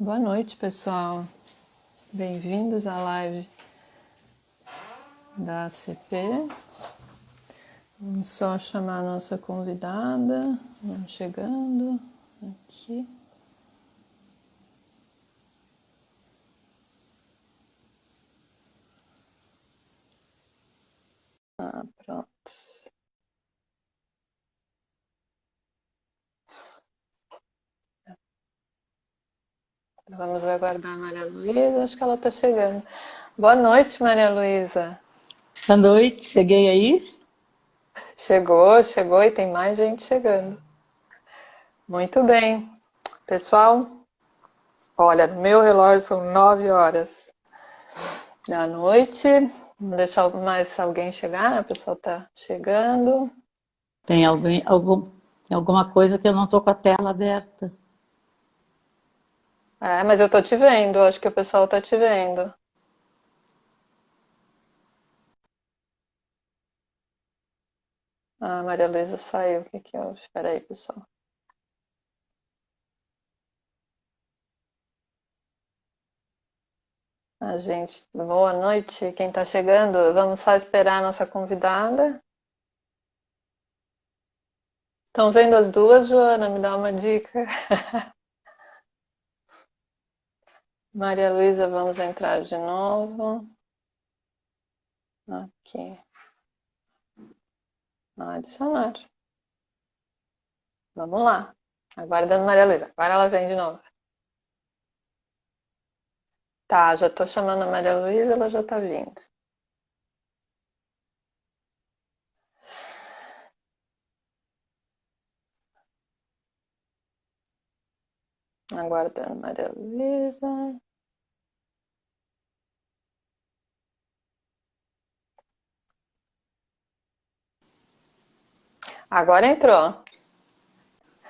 Boa noite, pessoal. Bem-vindos à live da ACP. Vamos só chamar a nossa convidada. Vamos chegando aqui. Pronto. Vamos aguardar a Maria Luísa. Acho que ela está chegando. Boa noite, Maria Luísa. Boa noite, cheguei aí. Chegou e tem mais gente chegando. Muito bem. Pessoal, olha, no meu relógio são 9 horas da noite. Vamos deixar mais alguém chegar, né? O pessoal está chegando. Tem alguma coisa que eu não estou com a tela aberta. É, mas eu tô te vendo, acho que o pessoal tá te vendo. Ah, a Maria Luísa saiu, o que que houve? Espera aí, pessoal. A gente, boa noite, quem tá chegando, vamos só esperar a nossa convidada. Estão vendo as duas, Joana? Me dá uma dica. Maria Luísa, vamos entrar de novo. Aqui. Adicionar. Vamos lá. Aguardando Maria Luísa. Agora ela vem de novo. Tá, já tô chamando a Maria Luísa, ela já tá vindo. Aguardando Maria Luísa. Agora entrou.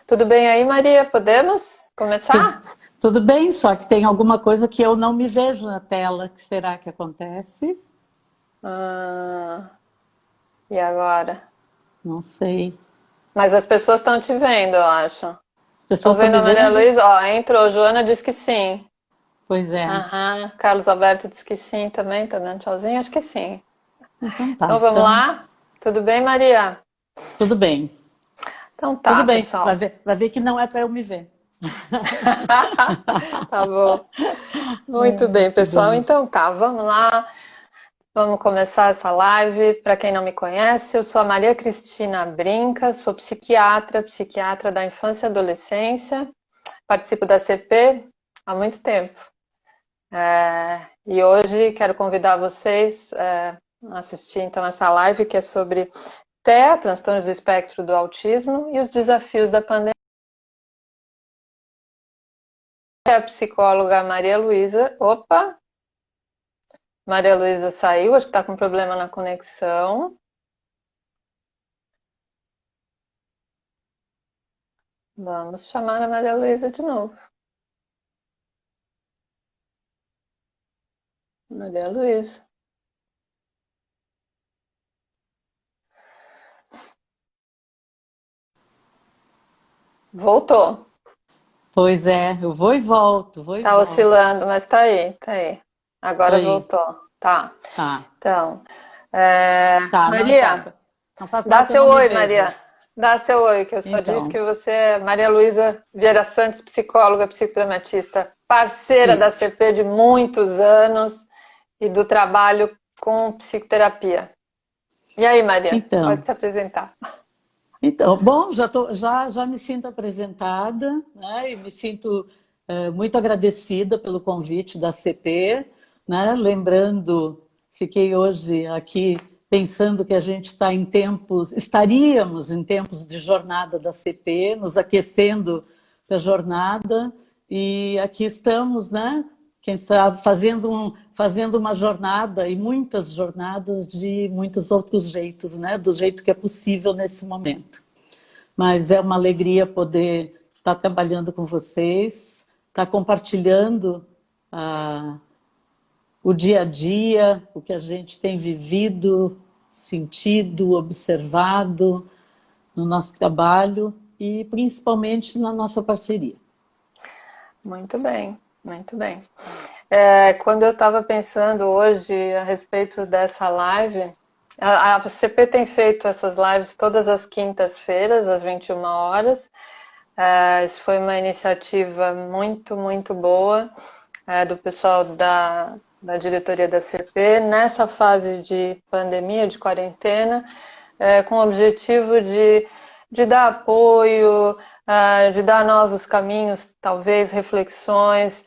Tudo bem aí, Maria? Podemos Tudo, começar? tudo bem, só que tem alguma coisa que eu não me vejo na tela. O que será que acontece? Ah, e agora? Não sei. Mas as pessoas estão te vendo, eu acho. As Estão pessoas estão vendo me a Maria vendo? Luísa? Ó, entrou. Joana disse que sim. Pois é. Aham. Carlos Alberto disse que sim também. Tá dando tchauzinho? Acho que sim. Então Então tá. vamos Então, lá? Tudo bem, Maria? tudo bem. Então Tudo tá, bem. Vai pessoal. ver, vai ver que não é para eu me ver. Tá bom. Muito Ai, bem, que pessoal. bom. Então tá, vamos lá. Vamos começar essa live. Para quem não me conhece, eu sou a Maria Cristina Brinca, sou psiquiatra, psiquiatra da infância e adolescência, participo da CP há muito tempo. E hoje quero convidar vocês a assistir então essa live que é sobre TEA, transtornos do espectro do autismo e os desafios da pandemia. A psicóloga Maria Luísa, opa, Maria Luísa saiu, acho que está com problema na conexão. Vamos chamar a Maria Luísa de novo. Maria Luísa. Voltou. Pois é, eu vou e volto, vou e Tá volto. oscilando, mas tá aí, tá aí. Tô Agora aí. voltou. Tá. Tá, Então, tá, não Maria, importa. Não faz mal dá que eu seu não me oi, vejo. Maria. Dá seu oi, que eu só disse que Então, você é Maria Luísa Vieira Santos, psicóloga, psicodramatista, parceira da isso. CP de muitos anos e do trabalho com psicoterapia. E aí, Maria, pode Então, se apresentar. bom, já me sinto apresentada, né, e me sinto muito agradecida pelo convite da CP, né, lembrando, fiquei hoje aqui pensando que a gente estaríamos em tempos de jornada da CP, nos aquecendo para a jornada, e aqui estamos, né, quem sabe, fazendo uma jornada e muitas jornadas de muitos outros jeitos, né? Do jeito que é possível nesse momento. Mas é uma alegria poder estar trabalhando com vocês, estar compartilhando o dia a dia, o que a gente tem vivido, sentido, observado no nosso trabalho e principalmente na nossa parceria. Muito bem. Muito bem. Quando eu estava pensando hoje a respeito dessa live, a CP tem feito essas lives todas as quintas-feiras, às 21 horas. Isso foi uma iniciativa muito, muito boa do pessoal da diretoria da CP, nessa fase de pandemia, de quarentena, com o objetivo de dar apoio, de dar novos caminhos, talvez reflexões,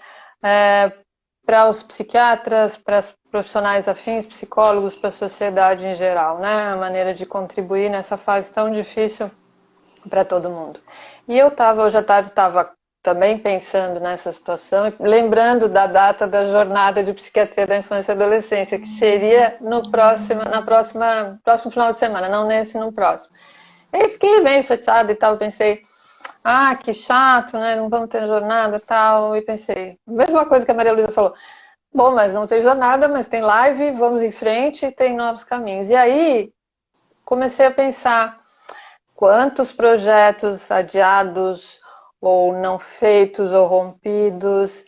para os psiquiatras, para os profissionais afins, psicólogos, para a sociedade em geral, né? A maneira de contribuir nessa fase tão difícil para todo mundo. E eu hoje à tarde estava também pensando nessa situação, lembrando da data da jornada de psiquiatria da infância e adolescência, que seria no próximo final de semana, não nesse, no próximo. Aí fiquei bem chateada e tal, pensei, que chato, né? Não vamos ter jornada e tal. E pensei, a mesma coisa que a Maria Luísa falou. Bom, mas não tem jornada, mas tem live, vamos em frente e tem novos caminhos. E aí comecei a pensar quantos projetos adiados ou não feitos ou rompidos,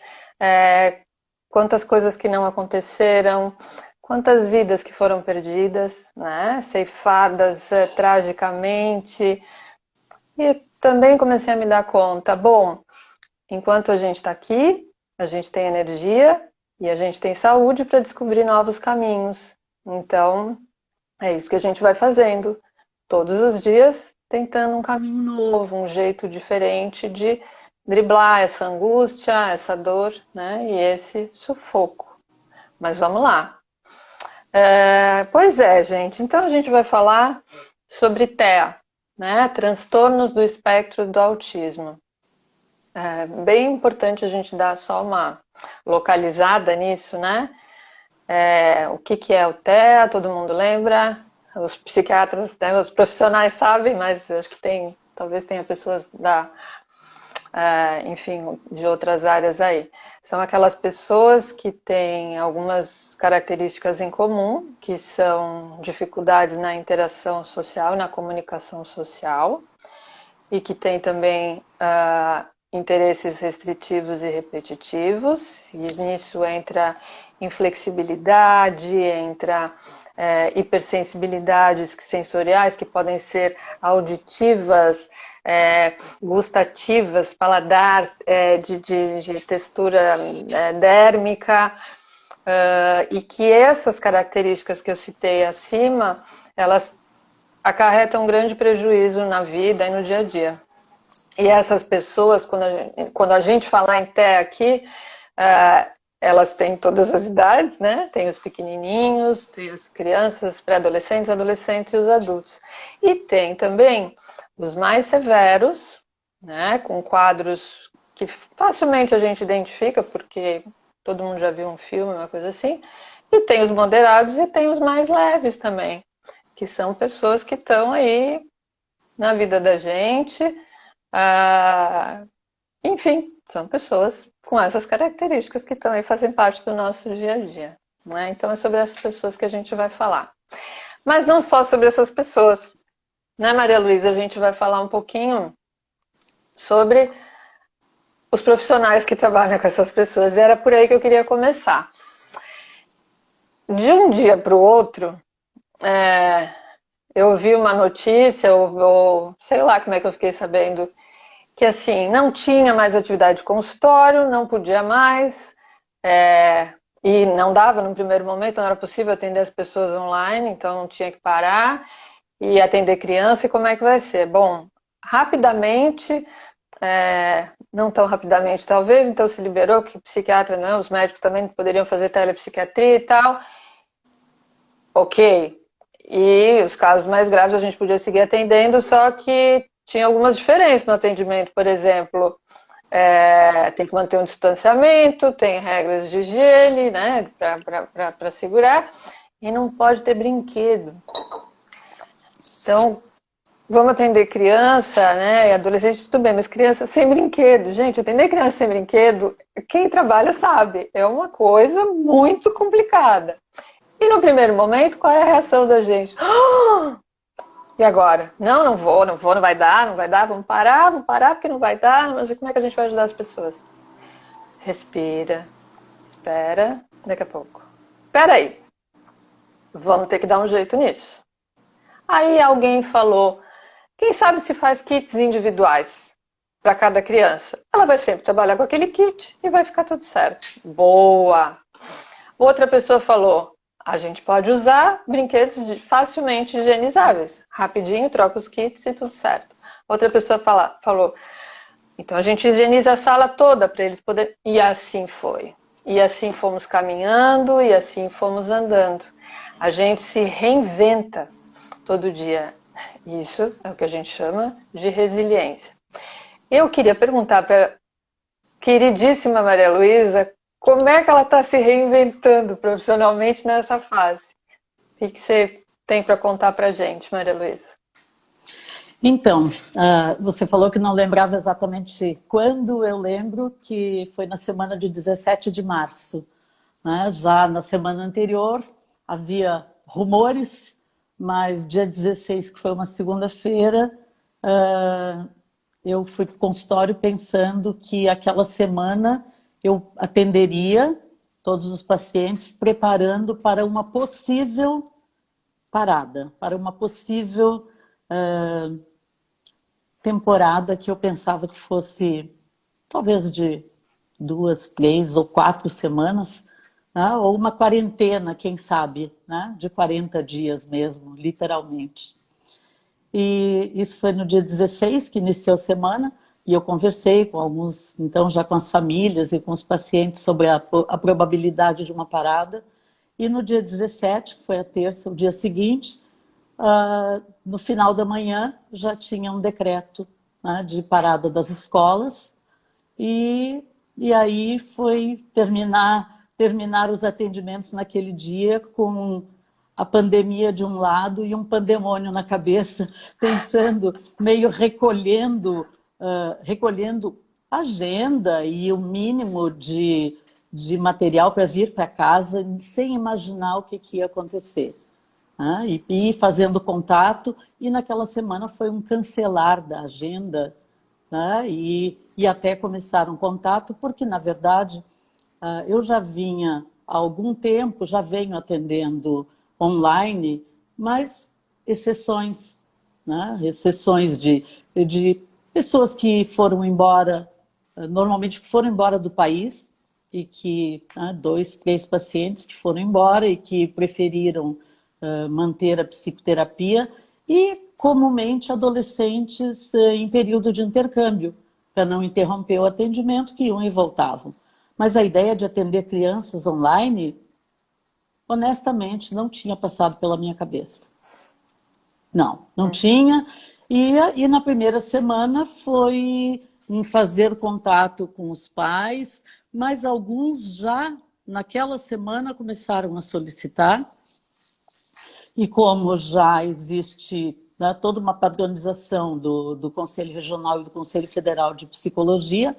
quantas coisas que não aconteceram, quantas vidas que foram perdidas, né? Ceifadas tragicamente. E também comecei a me dar conta, bom, enquanto a gente está aqui, a gente tem energia e a gente tem saúde para descobrir novos caminhos. Então, é isso que a gente vai fazendo todos os dias, tentando um caminho novo, um jeito diferente de driblar essa angústia, essa dor, né? E esse sufoco. Mas vamos lá. Pois é, gente. Então a gente vai falar sobre TEA, né? Transtornos do espectro do autismo. É bem importante a gente dar só uma localizada nisso, né? O que é o TEA? Todo mundo lembra? Os psiquiatras, né, os profissionais sabem, mas acho que talvez tenha pessoas enfim, de outras áreas aí. São aquelas pessoas que têm algumas características em comum, que são dificuldades na interação social, na comunicação social, e que têm também interesses restritivos e repetitivos, e nisso entra inflexibilidade, entra hipersensibilidades sensoriais, que podem ser auditivas, gustativas, paladar, de textura dérmica, e que essas características que eu citei acima, elas acarretam um grande prejuízo na vida e no dia a dia. E essas pessoas, quando a gente falar em TEA aqui, elas têm todas as idades, né? Tem os pequenininhos, tem as crianças, pré-adolescentes, adolescentes e os adultos. E tem também os mais severos, né? Com quadros que facilmente a gente identifica, porque todo mundo já viu um filme, uma coisa assim. E tem os moderados e tem os mais leves também, que são pessoas que estão aí na vida da gente. Enfim, são pessoas com essas características que estão aí, fazem parte do nosso dia a dia, né? Então é sobre essas pessoas que a gente vai falar. Mas não só sobre essas pessoas, né, Maria Luísa? A gente vai falar um pouquinho sobre os profissionais que trabalham com essas pessoas. E era por aí que eu queria começar. De um dia para o outro, eu vi uma notícia, ou sei lá como é que eu fiquei sabendo, que assim, não tinha mais atividade de consultório, não podia mais, e não dava no primeiro momento, não era possível atender as pessoas online, então tinha que parar e atender criança, e como é que vai ser? Bom, rapidamente, não tão rapidamente talvez, então se liberou que psiquiatra, não, os médicos também poderiam fazer telepsiquiatria e tal, ok. E os casos mais graves a gente podia seguir atendendo, só que tinha algumas diferenças no atendimento, por exemplo, tem que manter um distanciamento, tem regras de higiene, né, para segurar, e não pode ter brinquedo. Então, vamos atender criança, né, e adolescente, tudo bem, mas criança sem brinquedo. Gente, atender criança sem brinquedo, quem trabalha sabe, é uma coisa muito complicada. E no primeiro momento, qual é a reação da gente? E agora? Não vou, não vai dar, vamos parar, porque não vai dar, mas como é que a gente vai ajudar as pessoas? Respira. Espera. Daqui a pouco. Espera aí. Vamos ter que dar um jeito nisso. Aí alguém falou, quem sabe se faz kits individuais para cada criança? Ela vai sempre trabalhar com aquele kit e vai ficar tudo certo. Boa! Outra pessoa falou, a gente pode usar brinquedos facilmente higienizáveis. Rapidinho, troca os kits e tudo certo. Outra pessoa falou, então a gente higieniza a sala toda para eles poderem... E assim foi. E assim fomos caminhando e assim fomos andando. A gente se reinventa todo dia. Isso é o que a gente chama de resiliência. Eu queria perguntar para a queridíssima Maria Luísa como é que ela está se reinventando profissionalmente nessa fase. O que você tem para contar para a gente, Maria Luísa? Então, você falou que não lembrava exatamente quando. Eu lembro que foi na semana de 17 de março. Né? Já na semana anterior havia rumores, mas dia 16, que foi uma segunda-feira, eu fui para o consultório pensando que aquela semana eu atenderia todos os pacientes, preparando para uma possível parada, para uma possível temporada que eu pensava que fosse talvez de 2, 3 ou 4 semanas, né? Ou uma quarentena, quem sabe, né? De 40 dias mesmo, literalmente. E isso foi no dia 16 que iniciou a semana, e eu conversei com alguns, então já com as famílias e com os pacientes sobre a probabilidade de uma parada. E no dia 17, que foi a terça, o dia seguinte, no final da manhã já tinha um decreto, né, de parada das escolas, e aí foi terminar os atendimentos naquele dia com a pandemia de um lado e um pandemônio na cabeça, pensando, meio recolhendo agenda e o mínimo de material para vir para casa, sem imaginar o que ia acontecer. E fazendo contato, e naquela semana foi um cancelar da agenda, né? E até começar um contato, porque na verdade eu já vinha há algum tempo, já venho atendendo online, mas exceções, né? Exceções de pessoas que foram embora, normalmente foram embora do país, e que 2, 3 pacientes que foram embora e que preferiram manter a psicoterapia, e comumente adolescentes em período de intercâmbio, para não interromper o atendimento, que iam e voltavam. Mas a ideia de atender crianças online, honestamente, não tinha passado pela minha cabeça. Não tinha. E na primeira semana foi em fazer contato com os pais, mas alguns já naquela semana começaram a solicitar. E como já existe, né, toda uma padronização do Conselho Regional e do Conselho Federal de Psicologia,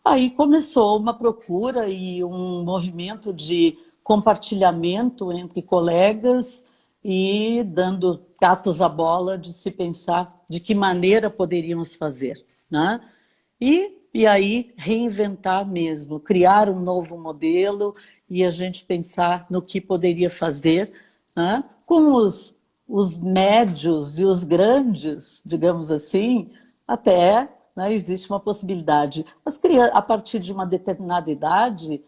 aí começou uma procura e um movimento de compartilhamento entre colegas e dando gatos à bola de se pensar de que maneira poderíamos fazer, né? E aí reinventar mesmo, criar um novo modelo e a gente pensar no que poderia fazer, né? Com os médios e os grandes, digamos assim, até, né, existe uma possibilidade. A partir de uma determinada idade,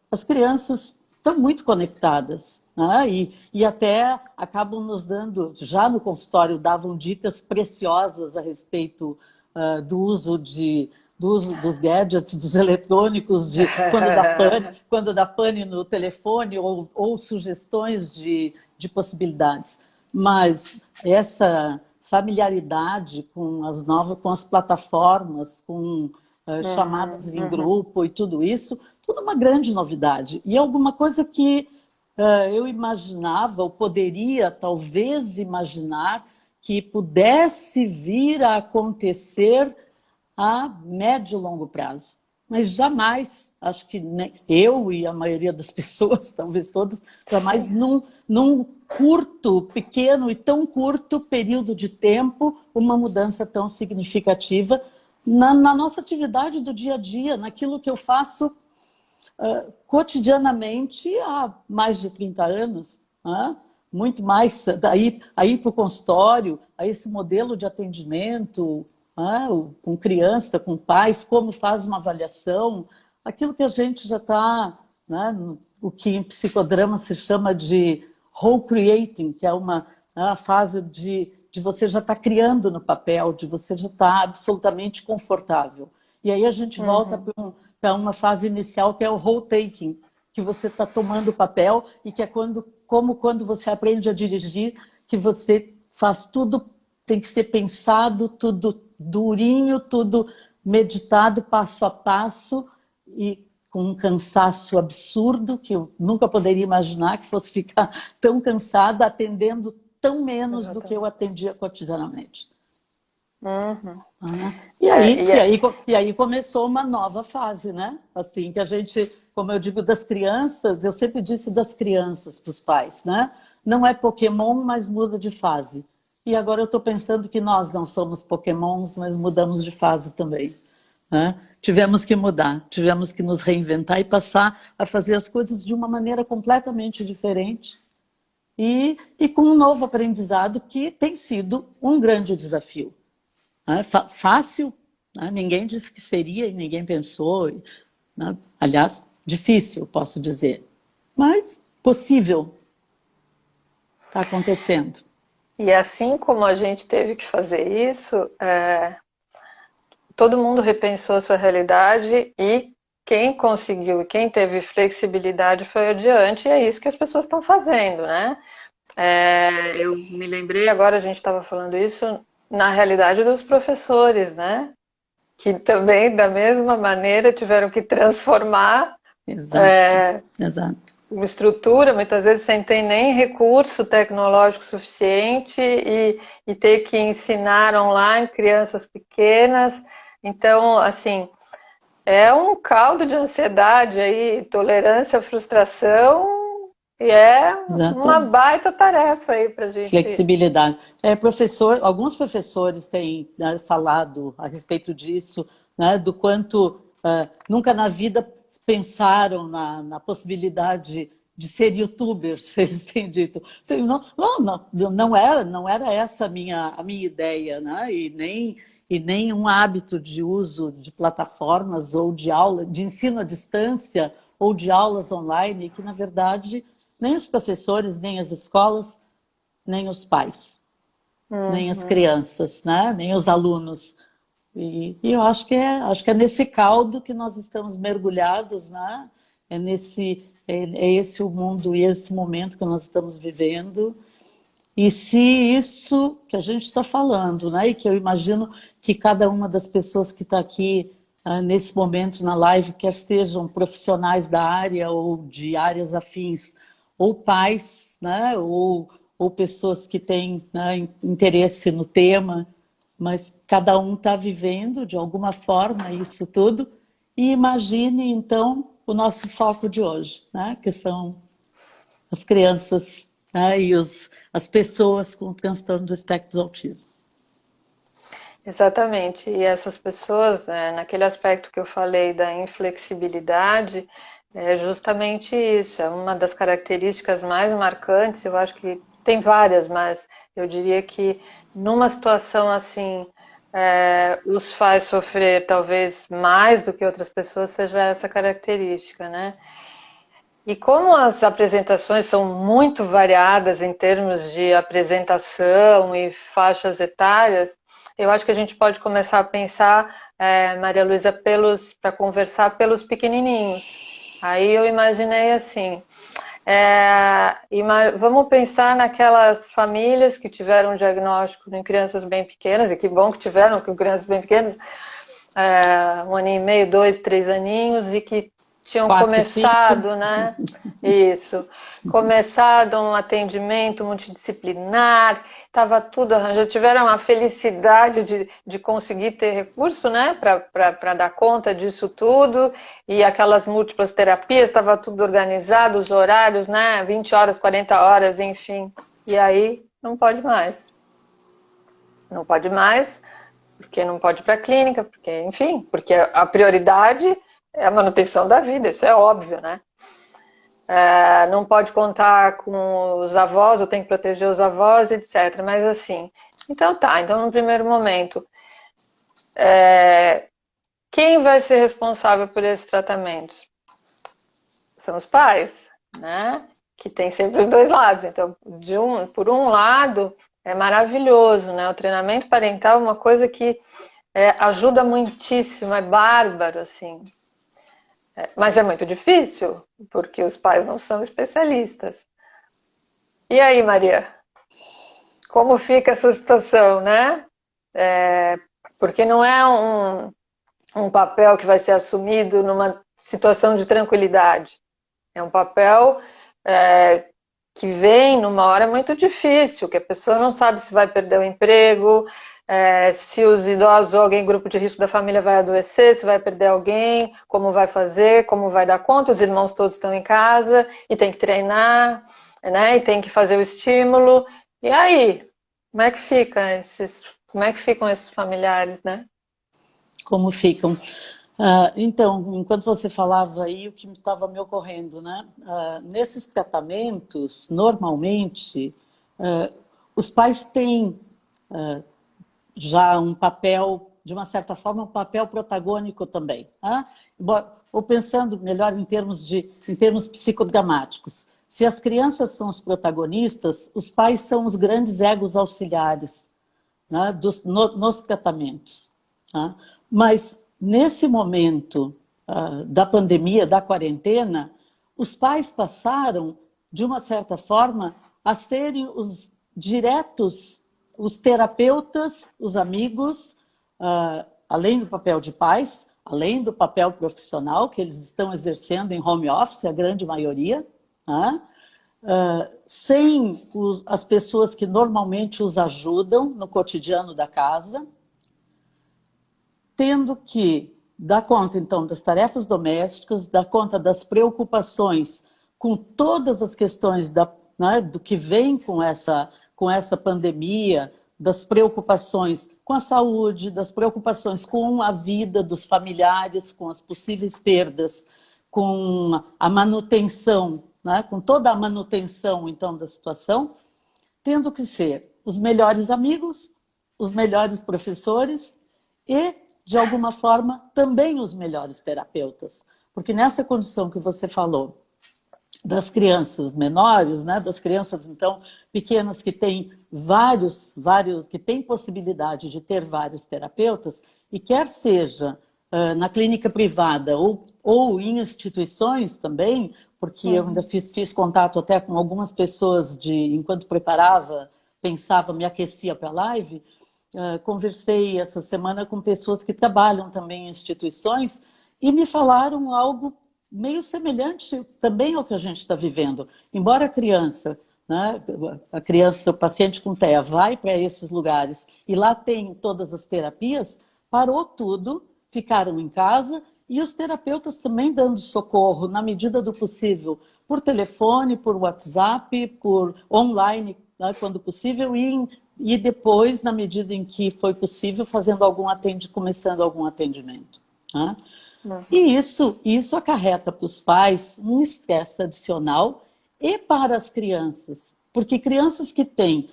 as crianças estão muito conectadas, né? E até acabam nos dando, já no consultório, davam dicas preciosas a respeito do uso dos gadgets, dos eletrônicos, quando dá pane no telefone, ou sugestões de possibilidades. Mas essa familiaridade com as plataformas, com chamadas em grupo e tudo isso, tudo uma grande novidade. E alguma coisa que eu imaginava, ou poderia talvez imaginar, que pudesse vir a acontecer a médio e longo prazo. Mas jamais, acho que eu e a maioria das pessoas, talvez todas, jamais num curto, pequeno e tão curto período de tempo, uma mudança tão significativa, na nossa atividade do dia a dia, naquilo que eu faço cotidianamente há mais de 30 anos, né? Muito mais, daí aí para o consultório, a esse modelo de atendimento, né? Com criança, com pais, como faz uma avaliação, aquilo que a gente já está, né? O que em psicodrama se chama de role creating, que é a fase de você já estar criando no papel, de você já estar absolutamente confortável. E aí a gente volta para uma fase inicial que é o role taking, que você está tomando o papel e que é como quando você aprende a dirigir, que você faz tudo, tem que ser pensado, tudo durinho, tudo meditado, passo a passo, e com um cansaço absurdo, que eu nunca poderia imaginar que fosse ficar tão cansada, atendendo tão menos do que eu atendia cotidianamente. E aí começou uma nova fase, né? Assim, que a gente, como eu digo das crianças, eu sempre disse das crianças para os pais, né? Não é Pokémon, mas muda de fase. E agora eu estou pensando que nós não somos Pokémons, mas mudamos de fase também, né? Tivemos que mudar, tivemos que nos reinventar e passar a fazer as coisas de uma maneira completamente diferente e com um novo aprendizado que tem sido um grande desafio. Fácil, né? Ninguém disse que seria e ninguém pensou, né? Aliás, difícil, posso dizer, mas possível, está acontecendo. E assim como a gente teve que fazer isso, todo mundo repensou a sua realidade e quem conseguiu e quem teve flexibilidade foi adiante, e é isso que as pessoas estão fazendo, né? Eu me lembrei agora, a gente estava falando isso, na realidade dos professores, né? Que também, da mesma maneira, tiveram que transformar Exato. Uma estrutura, muitas vezes sem ter nem recurso tecnológico suficiente e ter que ensinar online crianças pequenas. Então, assim, é um caldo de ansiedade aí, tolerância à frustração, e é uma baita tarefa aí para a gente. Flexibilidade. Alguns professores têm, né, falado a respeito disso, né, do quanto nunca na vida pensaram na possibilidade de ser youtubers, eles têm dito. Não era essa a minha ideia, né? E nem um hábito de uso de plataformas ou de aula, de ensino à distância ou de aulas online, que na verdade nem os professores, nem as escolas, nem os pais, nem as crianças, né? Nem os alunos. E eu acho que é nesse caldo que nós estamos mergulhados, né? É esse o mundo e esse momento que nós estamos vivendo. E se isso que a gente está falando, né? E que eu imagino que cada uma das pessoas que está aqui nesse momento na live, quer sejam profissionais da área ou de áreas afins, ou pais, né? Ou pessoas que têm, né, interesse no tema, mas cada um está vivendo de alguma forma isso tudo. E imagine, então, o nosso foco de hoje, né? Que são as crianças, né? E as pessoas com transtorno do espectro do autismo. Exatamente. E essas pessoas, naquele aspecto que eu falei da inflexibilidade, é justamente isso. É uma das características mais marcantes. Eu acho que tem várias, mas eu diria que numa situação assim, os faz sofrer talvez mais do que outras pessoas, seja essa característica, né? E como as apresentações são muito variadas em termos de apresentação e faixas etárias, eu acho que a gente pode começar a pensar, Maria Luísa, para conversar pelos pequenininhos. Aí eu imaginei assim, vamos pensar naquelas famílias que tiveram um diagnóstico em crianças bem pequenas, e que bom que tiveram com crianças bem pequenas, 1 ano e meio, 2, 3 aninhos, e que tinham 4, começado, 5. né? Isso. Começado um atendimento multidisciplinar, estava tudo arranjado, tiveram a felicidade de conseguir ter recurso, né? Para dar conta disso tudo, e aquelas múltiplas terapias, estava tudo organizado, os horários, né? 20 horas, 40 horas, enfim. E aí não pode mais. Não pode mais. porque não pode ir para a clínica, porque, enfim, porque a prioridade é a manutenção da vida, isso é óbvio, né? Não pode contar com os avós, ou tem que proteger os avós, etc. Mas assim, então no primeiro momento, quem vai ser responsável por esses tratamentos? São os pais, né? Que tem sempre os dois lados. Então, por um lado, é maravilhoso, né? O treinamento parental é uma coisa que ajuda muitíssimo, é bárbaro, assim. Mas é muito difícil, porque os pais não são especialistas. E aí, Maria? Como fica essa situação, né? Porque não é um papel que vai ser assumido numa situação de tranquilidade. É um papel que vem numa hora muito difícil, que a pessoa não sabe se vai perder o emprego, se os idosos ou alguém, grupo de risco da família vai adoecer, se vai perder alguém, como vai fazer, como vai dar conta, os irmãos todos estão em casa e tem que treinar, né? E tem que fazer o estímulo. E aí, como é que ficam esses familiares, né? Como ficam? Então, enquanto você falava aí, o que estava me ocorrendo, né? Nesses tratamentos, normalmente, os pais têm já um papel, de uma certa forma, um papel protagônico também. Ou pensando melhor em termos psicodramáticos. Se as crianças são os protagonistas, os pais são os grandes egos auxiliares, né, nos tratamentos. Tá? Mas, nesse momento da pandemia, da quarentena, os pais passaram, de uma certa forma, a serem os diretos, os terapeutas, os amigos, além do papel de pais, além do papel profissional que eles estão exercendo em home office, a grande maioria, sem as pessoas que normalmente os ajudam no cotidiano da casa, tendo que dar conta, então, das tarefas domésticas, dar conta das preocupações com todas as questões do que vem com essa pandemia, das preocupações com a saúde, das preocupações com a vida dos familiares, com as possíveis perdas, com a manutenção, né, com toda a manutenção, então, da situação, tendo que ser os melhores amigos, os melhores professores e, de alguma forma, também os melhores terapeutas. Porque nessa condição que você falou, das crianças menores, né, das crianças, então, pequenas que têm que têm possibilidade de ter vários terapeutas, e quer seja na clínica privada ou em instituições também, porque eu ainda fiz contato até com algumas pessoas enquanto pensava, me aquecia para a live, conversei essa semana com pessoas que trabalham também em instituições e me falaram algo meio semelhante também ao que a gente está vivendo. Embora a criança, o paciente com TEA, vai para esses lugares e lá tem todas as terapias, parou tudo, ficaram em casa e os terapeutas também dando socorro na medida do possível, por telefone, por WhatsApp, por online, né, quando possível, e depois, na medida em que foi possível, começando algum atendimento. Né? E isso acarreta para os pais um estresse adicional e para as crianças, porque crianças que têm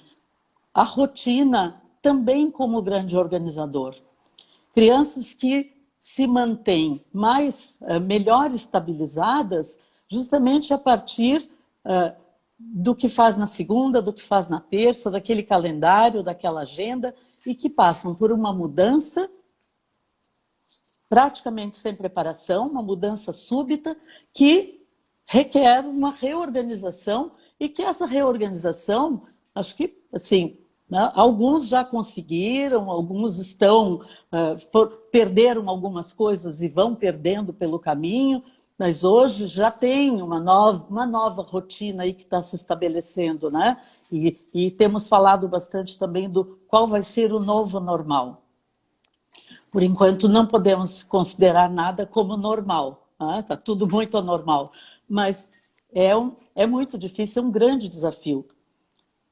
a rotina também como grande organizador, crianças que se mantêm melhor estabilizadas justamente a partir do que faz na segunda, do que faz na terça, daquele calendário, daquela agenda, e que passam por uma mudança praticamente sem preparação, uma mudança súbita que requer uma reorganização e que essa reorganização, acho que, assim, né, alguns já conseguiram, alguns perderam algumas coisas e vão perdendo pelo caminho, mas hoje já tem uma nova rotina aí que está se estabelecendo, né? E temos falado bastante também do qual vai ser o novo normal. Por enquanto, não podemos considerar nada como normal. Está tudo muito anormal. Mas é muito difícil, é um grande desafio.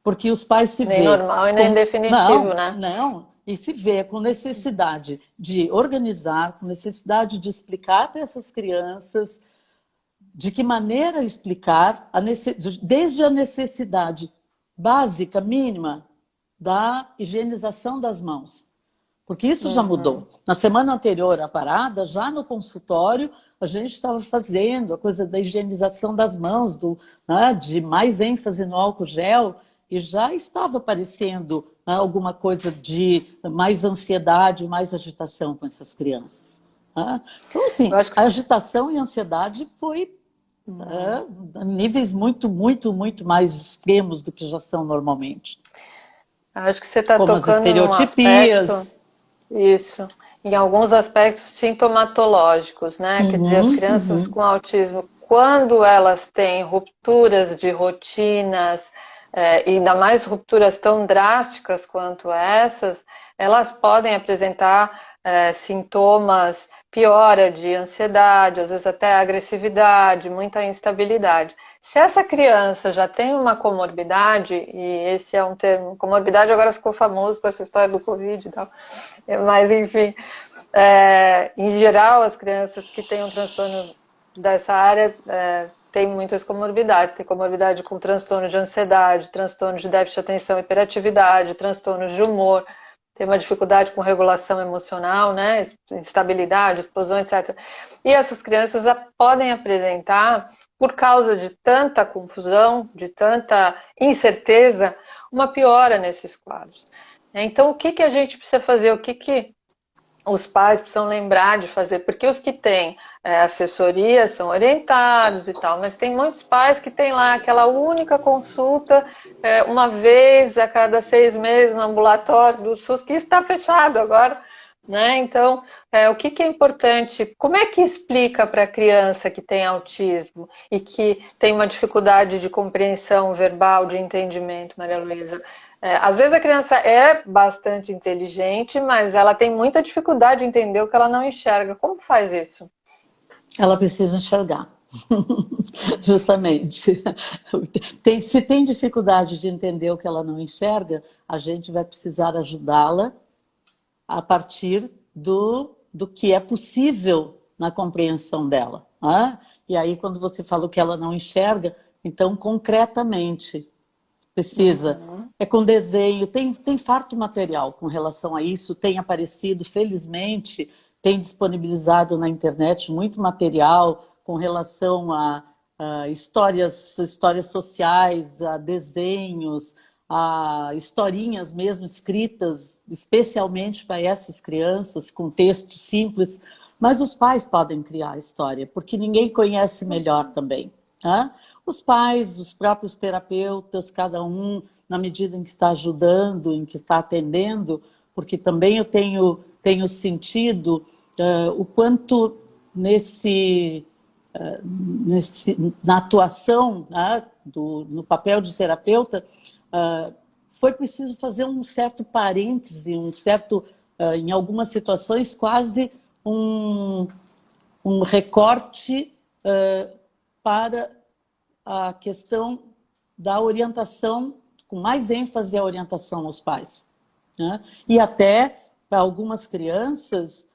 Porque os pais se veem... Nem normal e nem definitivo, né? Não, e se vê com necessidade de organizar, com necessidade de explicar para essas crianças de que maneira explicar, desde a necessidade básica, mínima, da higienização das mãos. Porque isso já mudou. Na semana anterior à parada, já no consultório, a gente estava fazendo a coisa da higienização das mãos, né, de mais ênfase no álcool gel, e já estava aparecendo, né, alguma coisa de mais ansiedade, mais agitação com essas crianças. Né? Então, assim, a agitação e a ansiedade foi níveis muito, muito, muito mais extremos do que já são normalmente. Acho que você está tocando as estereotipias. Num aspecto, isso, em alguns aspectos sintomatológicos, né? Quer dizer, as crianças com autismo, quando elas têm rupturas de rotinas, e ainda mais rupturas tão drásticas quanto essas, elas podem apresentar sintomas, piora de ansiedade, às vezes até agressividade, muita instabilidade. Se essa criança já tem uma comorbidade, e esse é um termo, comorbidade agora ficou famoso com essa história do Covid e tal, mas enfim, em geral as crianças que têm um transtorno dessa área têm muitas comorbidades, tem comorbidade com transtorno de ansiedade, transtorno de déficit de atenção e hiperatividade, transtornos de humor, tem uma dificuldade com regulação emocional, né, instabilidade, explosão, etc. E essas crianças podem apresentar, por causa de tanta confusão, de tanta incerteza, uma piora nesses quadros. Então, o que a gente precisa fazer? O que os pais precisam lembrar de fazer? Porque os que têm assessoria são orientados e tal, mas tem muitos pais que têm lá aquela única consulta uma vez a cada 6 meses no ambulatório do SUS, que está fechado agora, né? Então, o que é importante? Como é que explica para a criança que tem autismo e que tem uma dificuldade de compreensão verbal, de entendimento, Maria Luísa? Às vezes a criança é bastante inteligente, mas ela tem muita dificuldade de entender o que ela não enxerga. Como faz isso? Ela precisa enxergar. Justamente. Se tem dificuldade de entender o que ela não enxerga, a gente vai precisar ajudá-la a partir do que é possível na compreensão dela. Né? E aí, quando você fala o que ela não enxerga, então, concretamente, precisa. É com desenho, tem farto material com relação a isso, tem aparecido, felizmente, tem disponibilizado na internet muito material com relação a histórias sociais, a desenhos, a historinhas mesmo escritas especialmente para essas crianças, com texto simples, mas os pais podem criar a história, porque ninguém conhece melhor também. Né? Os pais, os próprios terapeutas, cada um na medida em que está ajudando, em que está atendendo, porque também eu tenho sentido o quanto na atuação, né, no papel de terapeuta, foi preciso fazer um certo parêntese, em algumas situações, quase um recorte para a questão da orientação, com mais ênfase a orientação aos pais. Né? E até, para algumas crianças,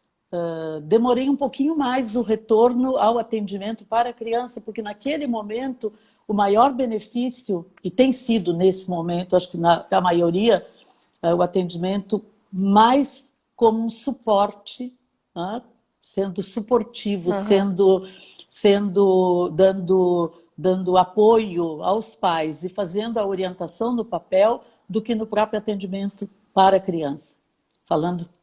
demorei um pouquinho mais o retorno ao atendimento para a criança, porque naquele momento o maior benefício, e tem sido nesse momento, acho que na maioria, o atendimento mais como um suporte, né? Sendo suportivo, dando apoio aos pais e fazendo a orientação no papel do que no próprio atendimento para a criança.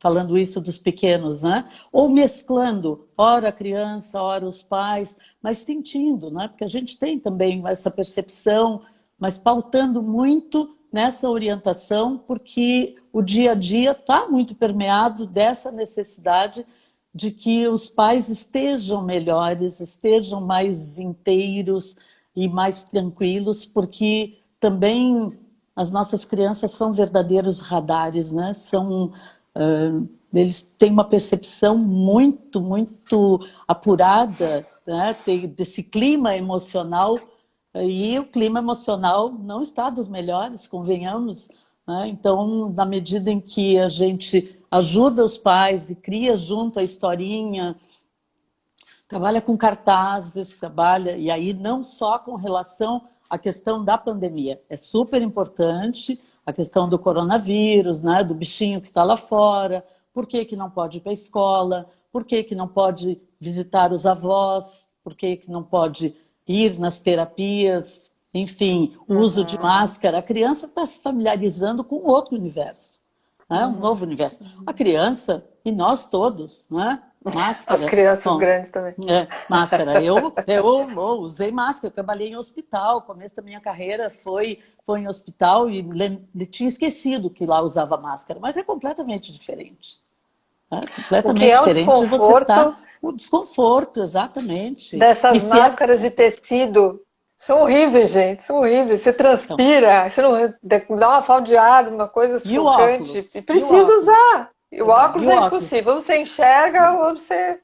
Falando isso dos pequenos, né? Ou mesclando, ora a criança, ora os pais, mas sentindo, né? Porque a gente tem também essa percepção, mas pautando muito nessa orientação, porque o dia a dia está muito permeado dessa necessidade de que os pais estejam melhores, estejam mais inteiros e mais tranquilos, porque também as nossas crianças são verdadeiros radares, né? Eles têm uma percepção muito, muito apurada, né? Desse clima emocional, e o clima emocional não está dos melhores, convenhamos, né? Então, na medida em que a gente ajuda os pais e cria junto a historinha, trabalha com cartazes, trabalha, e aí não só com relação à questão da pandemia, é super importante a questão do coronavírus, né, do bichinho que está lá fora, por que que não pode ir para a escola, por que que não pode visitar os avós, por que que não pode ir nas terapias, enfim, o uso de máscara. A criança está se familiarizando com outro universo, né? Um novo universo. A criança, e nós todos, né? Máscara. As crianças Bom, grandes também. máscara. Eu usei máscara, eu trabalhei em hospital, o começo da minha carreira foi em hospital e tinha esquecido que lá usava máscara, mas é completamente diferente. Né? O que é o desconforto? O desconforto, exatamente. Dessas máscaras de tecido. São horríveis, gente, são horríveis. Você transpira, você não dá uma falta de ar, uma coisa sufocante. E precisa usar. E o óculos é impossível. Ou você enxerga ou você...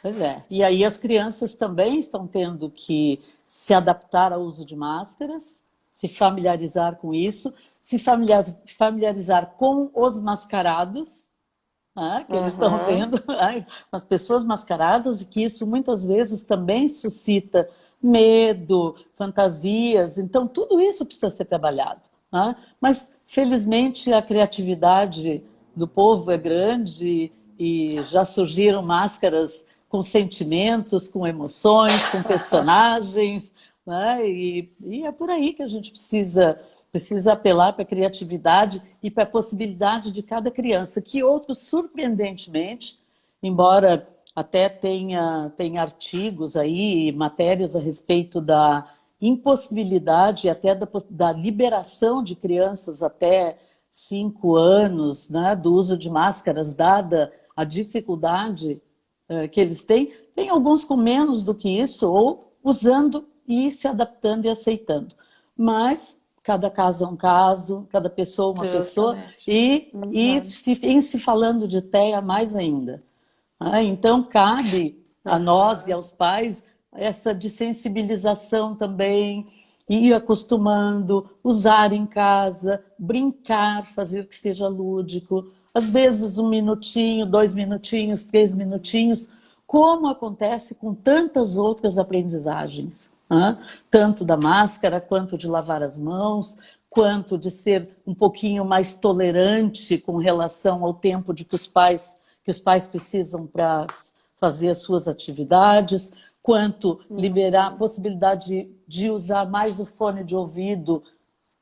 Pois é. E aí as crianças também estão tendo que se adaptar ao uso de máscaras, se familiarizar com isso, se familiarizar com os mascarados, né, que eles estão vendo, as pessoas mascaradas, e que isso muitas vezes também suscita medo, fantasias. Então, tudo isso precisa ser trabalhado. Né? Mas, felizmente, a criatividade do povo é grande e já surgiram máscaras com sentimentos, com emoções, com personagens, né? E é por aí que a gente precisa apelar para a criatividade e para a possibilidade de cada criança, que outros, surpreendentemente, embora até tenha artigos aí, matérias a respeito da impossibilidade até da liberação de crianças até 5 anos, né, do uso de máscaras, dada a dificuldade que eles têm. Tem alguns com menos do que isso, ou usando e se adaptando e aceitando. Mas cada caso é um caso, cada pessoa uma pessoa, e em se falando de TEA mais ainda. Então, cabe a nós e aos pais essa desensibilização também, ir acostumando, usar em casa, brincar, fazer que seja lúdico. Às vezes 1 minutinho, 2 minutinhos, 3 minutinhos, como acontece com tantas outras aprendizagens. Tanto da máscara, quanto de lavar as mãos, quanto de ser um pouquinho mais tolerante com relação ao tempo que os pais precisam para fazer as suas atividades, quanto liberar a possibilidade de usar mais o fone de ouvido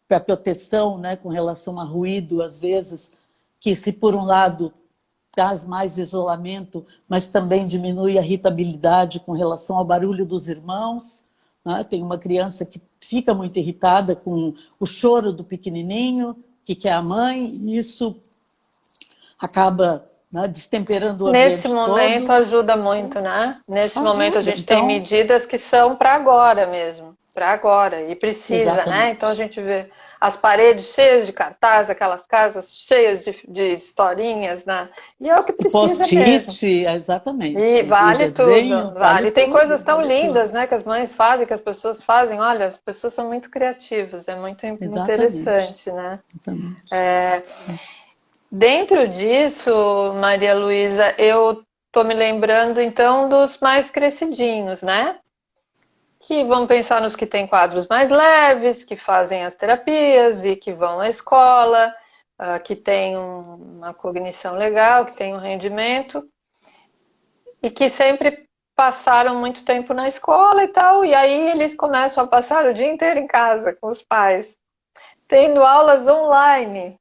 para proteção, né, com relação a ruído, às vezes, que se por um lado traz mais isolamento, mas também diminui a irritabilidade com relação ao barulho dos irmãos. Né? Tem uma criança que fica muito irritada com o choro do pequenininho, que quer a mãe, e isso acaba, né, destemperando o ambiente Nesse momento todo. ajuda muito, né? Nesse momento a gente tem medidas que são para agora mesmo, para agora, e precisa, Exatamente. né? Então a gente vê as paredes cheias de cartaz, aquelas casas cheias de historinhas, né? E é o que precisa mesmo. Post-it, exatamente. E vale desenho, tudo, vale. E tem tudo, coisas tão vale lindas, tudo. né, que as mães fazem, que as pessoas fazem. Olha, as pessoas são muito criativas, é muito interessante, né? Exatamente. Dentro disso, Maria Luísa, eu tô me lembrando então dos mais crescidinhos, né? Que vamos pensar nos que têm quadros mais leves, que fazem as terapias e que vão à escola, que têm uma cognição legal, que têm um rendimento e que sempre passaram muito tempo na escola e tal, e aí eles começam a passar o dia inteiro em casa com os pais, tendo aulas online.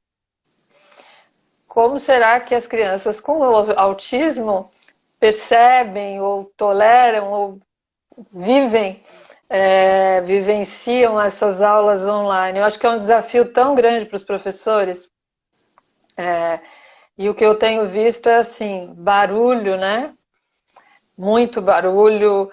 Como será que as crianças com autismo percebem ou toleram ou vivenciam essas aulas online? Eu acho que é um desafio tão grande para os professores. E o que eu tenho visto é assim, barulho, né? Muito barulho,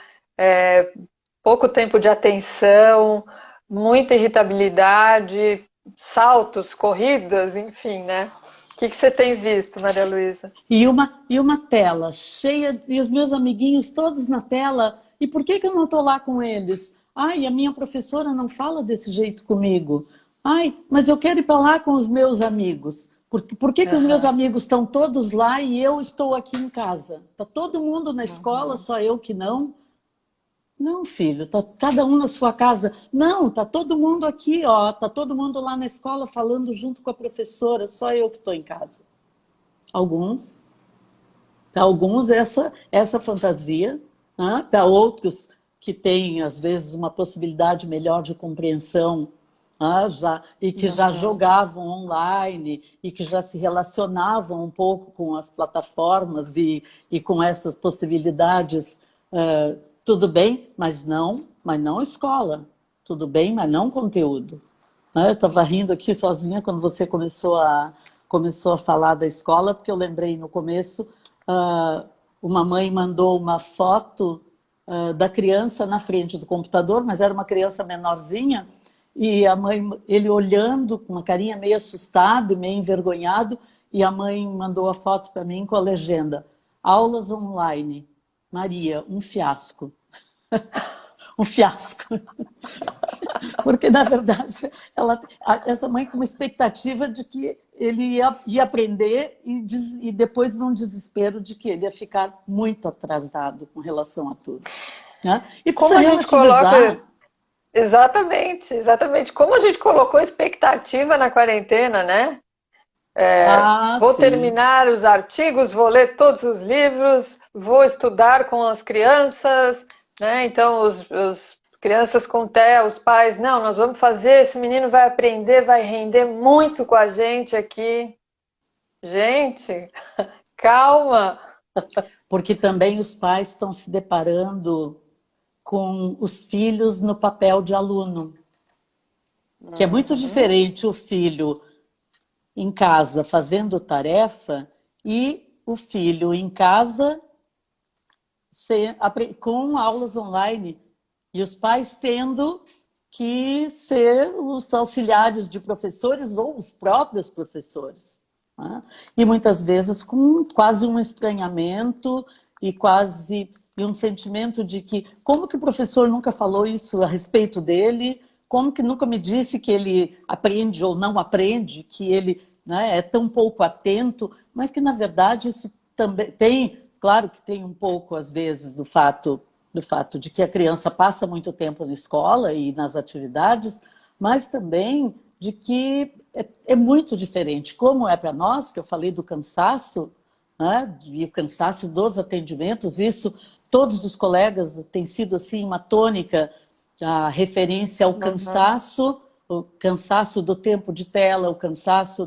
pouco tempo de atenção, muita irritabilidade, saltos, corridas, enfim, né? O que você tem visto, Maria Luísa? E uma tela cheia, e os meus amiguinhos todos na tela, e por que eu não estou lá com eles? Ai, a minha professora não fala desse jeito comigo. Ai, mas eu quero ir para lá com os meus amigos. Por que que os meus Aham, amigos estão todos lá e eu estou aqui em casa? Está todo mundo na escola, uhum. só eu que não? Não, filho, tá cada um na sua casa. Não, tá todo mundo aqui, ó, tá todo mundo lá na escola falando junto com a professora, só eu que estou em casa. Alguns, para alguns essa fantasia, né? Para outros que têm às vezes uma possibilidade melhor de compreensão, e que já Uhum. jogavam online e que já se relacionavam um pouco com as plataformas e com essas possibilidades, tudo bem, mas não escola. Tudo bem, mas não conteúdo. Eu estava rindo aqui sozinha quando você começou a falar da escola, porque eu lembrei no começo, uma mãe mandou uma foto da criança na frente do computador, mas era uma criança menorzinha, e a mãe, ele olhando com uma carinha meio assustado e meio envergonhado, e a mãe mandou a foto para mim com a legenda: aulas online, Maria, um fiasco. Um fiasco. Porque, na verdade, essa mãe com uma expectativa de que ele ia aprender e depois num desespero de que ele ia ficar muito atrasado com relação a tudo. Né? E Como precisa a gente coloca. relativizar. Exatamente, exatamente. Como a gente colocou expectativa na quarentena, né? Ah, Vou sim. terminar os artigos, vou ler todos os livros, vou estudar com as crianças, né? Então, os crianças com TEA, os pais, não, nós vamos fazer, esse menino vai aprender, vai render muito com a gente aqui. Gente, calma. Porque também os pais estão se deparando com os filhos no papel de aluno, que é muito Uhum. diferente o filho em casa fazendo tarefa e o filho em casa com aulas online e os pais tendo que ser os auxiliares de professores ou os próprios professores. Né? E muitas vezes com quase um estranhamento e um sentimento de que como que o professor nunca falou isso a respeito dele, como que nunca me disse que ele aprende ou não aprende, que ele, né, é tão pouco atento, mas que na verdade isso também tem, claro que tem um pouco às vezes do fato de que a criança passa muito tempo na escola e nas atividades, mas também de que é muito diferente. Como é para nós, que eu falei do cansaço, né, e o cansaço dos atendimentos, isso todos os colegas têm sido assim uma tônica, a referência ao Uhum. cansaço, o cansaço do tempo de tela, o cansaço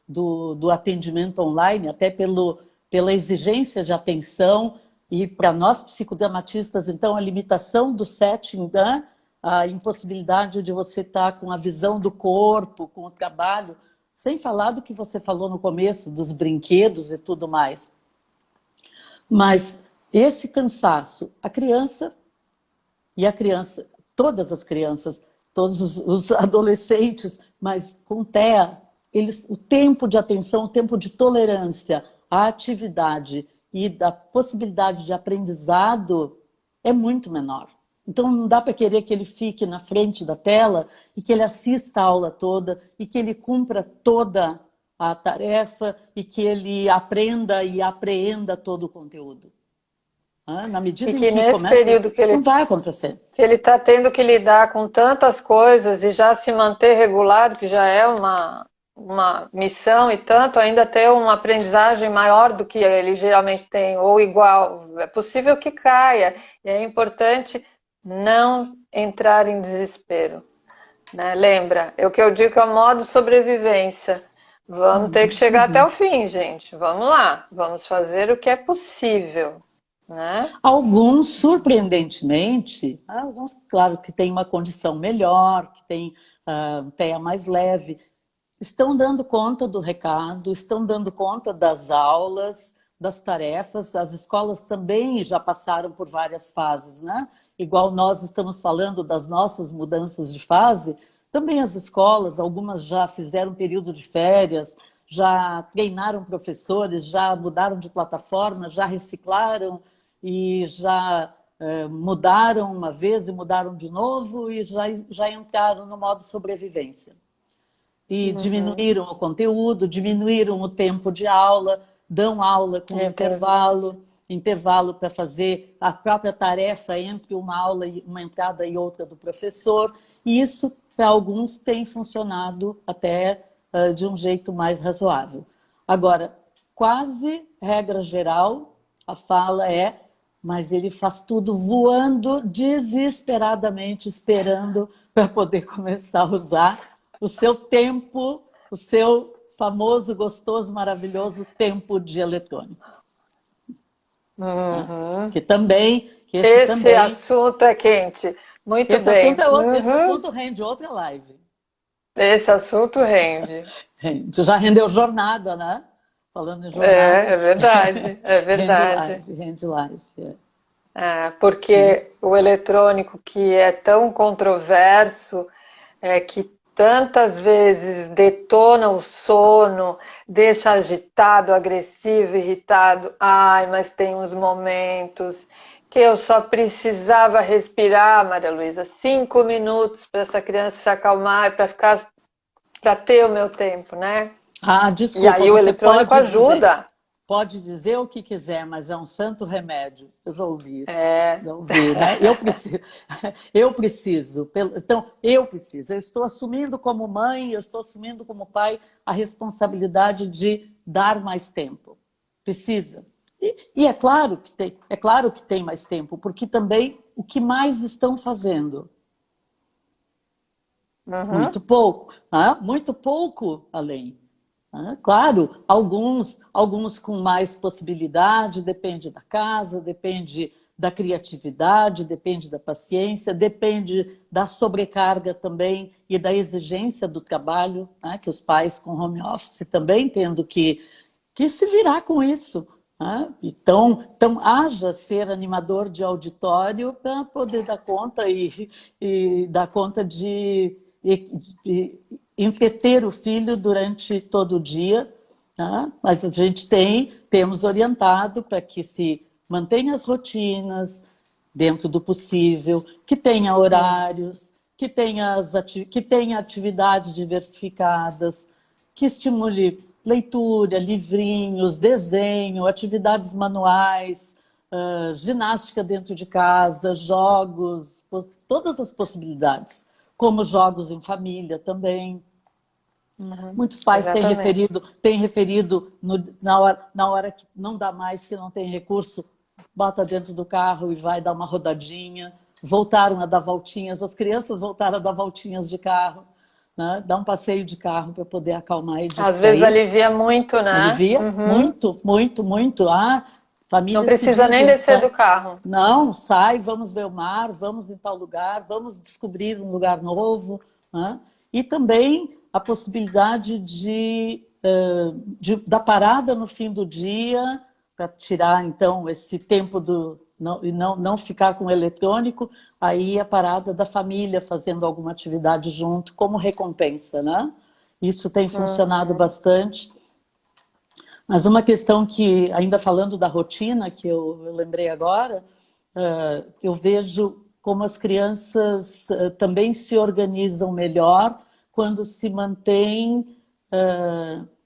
do atendimento online, até pela exigência de atenção, e para nós psicodramatistas, então, a limitação do setting, né? A impossibilidade de você estar com a visão do corpo, com o trabalho, sem falar do que você falou no começo, dos brinquedos e tudo mais. Mas esse cansaço, a criança, todas as crianças, todos os adolescentes, mas com TEA, o tempo de atenção, o tempo de tolerância à atividade e da possibilidade de aprendizado é muito menor. Então não dá para querer que ele fique na frente da tela e que ele assista a aula toda e que ele cumpra toda a tarefa e que ele aprenda e apreenda todo o conteúdo. Na E medida em que que nesse começa, período não vai acontecer. que ele está tendo que lidar com tantas coisas e já se manter regulado, que já é uma missão, e tanto ainda ter uma aprendizagem maior do que ele geralmente tem, ou igual, é possível que caia. E é importante não entrar em desespero. Né? Lembra, é o que eu digo que é o modo sobrevivência. Vamos ter que Uhum, chegar até uhum. o fim, gente. Vamos lá, vamos fazer o que é possível, né? Alguns, surpreendentemente, alguns, claro, que têm uma condição melhor, que têm TEA mais leve, estão dando conta do recado, estão dando conta das aulas, das tarefas. As escolas também já passaram por várias fases, né? Igual nós estamos falando das nossas mudanças de fase, também as escolas, algumas já fizeram período de férias, já treinaram professores, já mudaram de plataforma, já reciclaram e já mudaram uma vez e mudaram de novo e já entraram no modo sobrevivência. E diminuíram o conteúdo, diminuíram o tempo de aula, dão aula com intervalo para fazer a própria tarefa entre uma aula, uma entrada e outra do professor. E isso, para alguns, tem funcionado até de um jeito mais razoável. Agora, quase regra geral, a fala é: mas ele faz tudo voando desesperadamente, esperando para poder começar a usar o seu tempo, o seu famoso, gostoso, maravilhoso tempo de eletrônico. Que também... Esse assunto é quente. Muito bem. Esse assunto rende outra live. Esse assunto rende. Já rendeu jornada, né? Falando em jornada. É verdade, é verdade. Rende live. Porque o eletrônico, que é tão controverso, que tantas vezes detona o sono, deixa agitado, agressivo, irritado. Ai, mas tem uns momentos que eu só precisava respirar, Maria Luísa, 5 minutos para essa criança se acalmar, para ter o meu tempo, né? Desculpa, e aí o eletrônico ajuda. Pode dizer o que quiser, mas é um santo remédio. Eu já ouvi isso. Já ouvi, né? Eu preciso. Então, eu estou assumindo como mãe, eu estou assumindo como pai a responsabilidade de dar mais tempo. Precisa. E é claro que tem mais tempo, porque também o que mais estão fazendo? Muito pouco além. Claro, alguns com mais possibilidade, depende da casa, depende da criatividade, depende da paciência, depende da sobrecarga também e da exigência do trabalho, né? Que os pais com home office também tendo que se virar com isso. Então, haja ser animador de auditório para poder dar conta e dar conta de entreter o filho durante todo o dia, mas a gente temos orientado para que se mantenha as rotinas dentro do possível, que tenha horários, que tenha atividades diversificadas, que estimule leitura, livrinhos, desenho, atividades manuais, ginástica dentro de casa, jogos, todas as possibilidades, como jogos em família também. Muitos pais têm referido na hora que não dá mais, que não tem recurso, bota dentro do carro e vai dar uma rodadinha. Voltaram a dar voltinhas, as crianças voltaram a dar voltinhas de carro, né? Dar um passeio de carro para poder acalmar e distrair. Às vezes alivia muito, né? Alivia muito, muito, muito. Famílias não precisa nem descer do carro. Não, sai, vamos ver o mar, vamos em tal lugar, vamos descobrir um lugar novo. Né? E também a possibilidade da parada no fim do dia, para tirar, então, esse tempo e não ficar com o eletrônico, aí a parada da família fazendo alguma atividade junto, como recompensa, né? Isso tem funcionado bastante. Mas uma questão que, ainda falando da rotina, que eu lembrei agora, eu vejo como as crianças também se organizam melhor quando se mantém,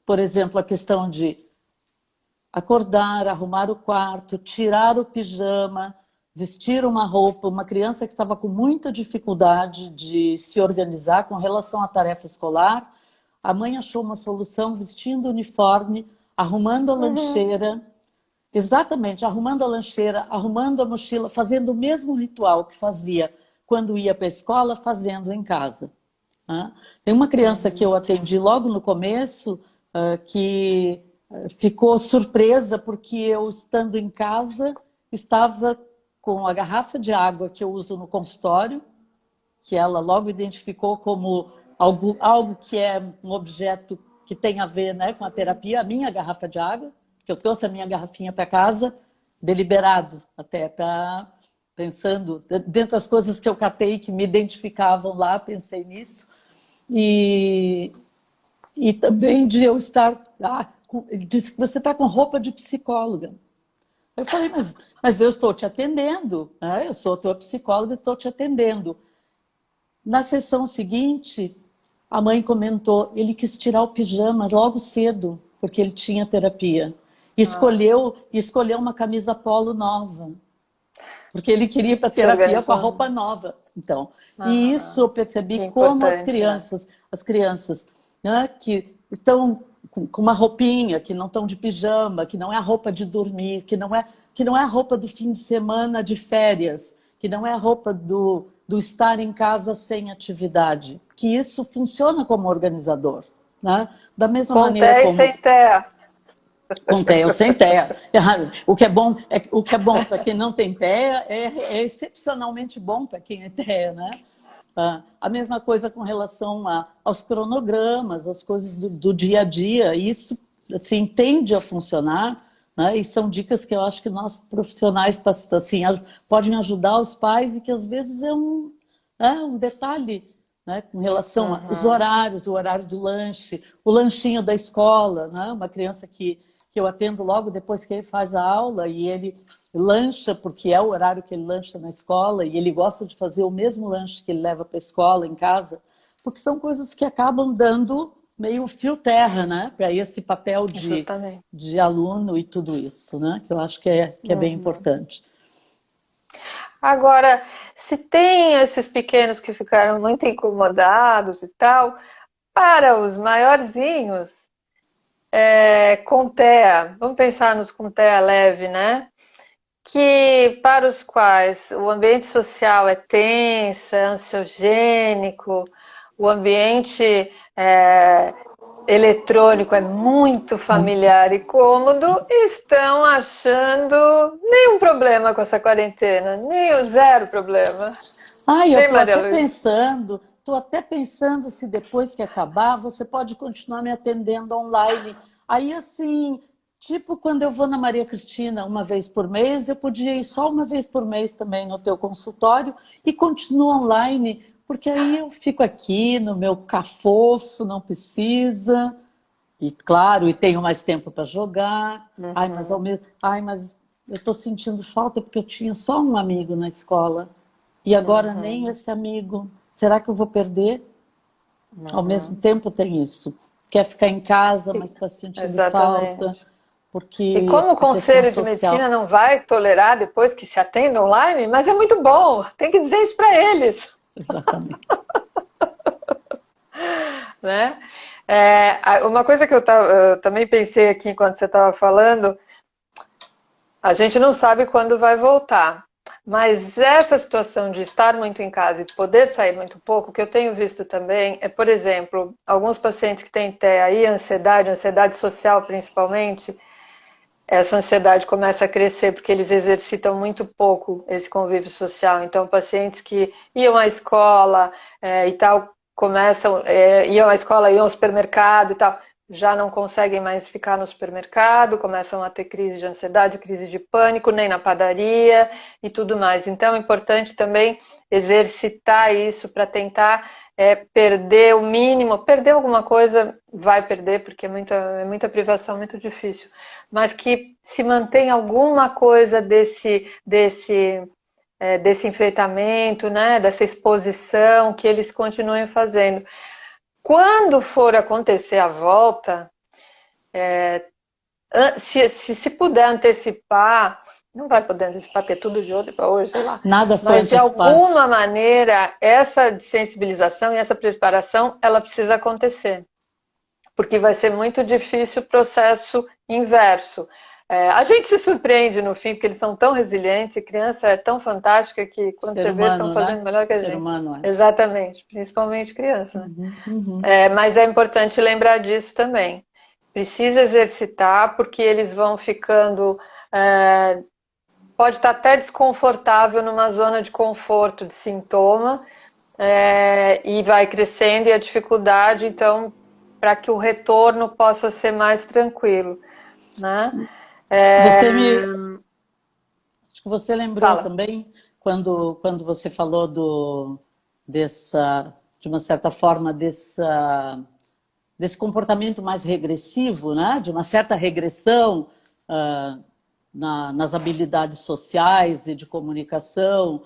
por exemplo, a questão de acordar, arrumar o quarto, tirar o pijama, vestir uma roupa. Uma criança que estava com muita dificuldade de se organizar com relação à tarefa escolar, a mãe achou uma solução vestindo o uniforme, arrumando a lancheira, exatamente, arrumando a lancheira, arrumando a mochila, fazendo o mesmo ritual que fazia quando ia para a escola, fazendo em casa. Tem uma criança que eu atendi logo no começo que ficou surpresa porque eu, estando em casa, estava com a garrafa de água que eu uso no consultório, que ela logo identificou como algo que é um objeto que tem a ver, né, com a terapia, a minha garrafa de água, que eu trouxe a minha garrafinha para casa, deliberado, até pensando, dentro das coisas que eu catei que me identificavam lá, pensei nisso. E também de eu estar... ele disse que você está com roupa de psicóloga. Eu falei, mas eu estou te atendendo, né? Eu sou tua psicóloga e estou te atendendo. Na sessão seguinte, a mãe comentou, ele quis tirar o pijama logo cedo, porque ele tinha terapia. E Ah, escolheu uma camisa polo nova, porque ele queria ir para a se terapia com a organizou. roupa nova. Então, e isso Ah, eu percebi que como importante, né? as crianças, né, que estão com uma roupinha, que não estão de pijama, que não é a roupa de dormir, que não é a roupa do fim de semana de férias, que não é a roupa do estar em casa sem atividade, que isso funciona como organizador, né? Da mesma Com maneira té e sem como té. com TEA ou sem TEA. O que é bom para quem não tem TEA é excepcionalmente bom para quem é TEA, né? A mesma coisa com relação aos cronogramas, as coisas do dia a dia. Isso assim, tende a funcionar, né? E são dicas que eu acho que nós profissionais assim, podem ajudar os pais e que às vezes é um detalhe, né, com relação aos Uhum. horários, o horário do lanche, o lanchinho da escola, né? Uma criança que eu atendo logo depois que ele faz a aula e ele lancha, porque é o horário que ele lancha na escola, e ele gosta de fazer o mesmo lanche que ele leva para a escola, em casa, porque são coisas que acabam dando meio fio terra, né? Para esse papel Justamente. de aluno e tudo isso, né? Que eu acho que é bem Uhum. importante. Agora, se tem esses pequenos que ficaram muito incomodados e tal, para os maiorzinhos, com TEA, vamos pensar nos com TEA leve, né? Que para os quais o ambiente social é tenso, é ansiogênico, o ambiente eletrônico é muito familiar e cômodo, estão achando nenhum problema com essa quarentena, nenhum zero problema. Ai, eu Hein, Maria Luísa? estou até pensando se depois que acabar você pode continuar me atendendo online. Aí, assim, tipo quando eu vou na Maria Cristina uma vez por mês, eu podia ir só uma vez por mês também no teu consultório e continuo online, porque aí eu fico aqui no meu cafofo, não precisa. E claro, e tenho mais tempo para jogar. Uhum, Ai, mas eu estou sentindo falta porque eu tinha só um amigo na escola e agora nem uhum, esse amigo. Será que eu vou perder? Ao mesmo uhum. tempo tem isso. Quer ficar em casa, mas está sentindo falta Exatamente. E como o a questão Conselho de Medicina social. não vai tolerar depois que se atenda online, mas é muito bom, tem que dizer isso para eles, Exatamente. né? Uma coisa que eu também pensei aqui enquanto você estava falando, a gente não sabe quando vai voltar. Mas essa situação de estar muito em casa e poder sair muito pouco, o que eu tenho visto também é, por exemplo, alguns pacientes que têm TEA e ansiedade social principalmente, essa ansiedade começa a crescer porque eles exercitam muito pouco esse convívio social. Então, pacientes que iam à escola e tal, iam à escola, iam ao supermercado e tal, já não conseguem mais ficar no supermercado, começam a ter crise de ansiedade, crise de pânico, nem na padaria e tudo mais. Então, é importante também exercitar isso para tentar perder o mínimo. Perder alguma coisa, vai perder, porque é muita privação, muito difícil, mas que se mantém alguma coisa desse enfrentamento, né, dessa exposição, que eles continuem fazendo. Quando for acontecer a volta, se puder antecipar, não vai poder antecipar, porque é tudo de ontem para hoje, sei lá, Nada foi mas de antecipado. alguma maneira, essa sensibilização e essa preparação, ela precisa acontecer, porque vai ser muito difícil o processo inverso. A gente se surpreende no fim, porque eles são tão resilientes, e criança é tão fantástica que quando Ser você vê, estão humano, fazendo né? melhor que a Ser gente. humano é. Exatamente, principalmente criança. Né? Uhum, uhum. Mas é importante lembrar disso também. Precisa exercitar, porque eles vão ficando. Pode estar até desconfortável numa zona de conforto, de sintoma, e vai crescendo e a dificuldade, então, para que o retorno possa ser mais tranquilo, né? Você me, Acho que você lembrou Fala. também quando você falou de uma certa forma, desse comportamento mais regressivo, né? De uma certa regressão. nas habilidades sociais e de comunicação,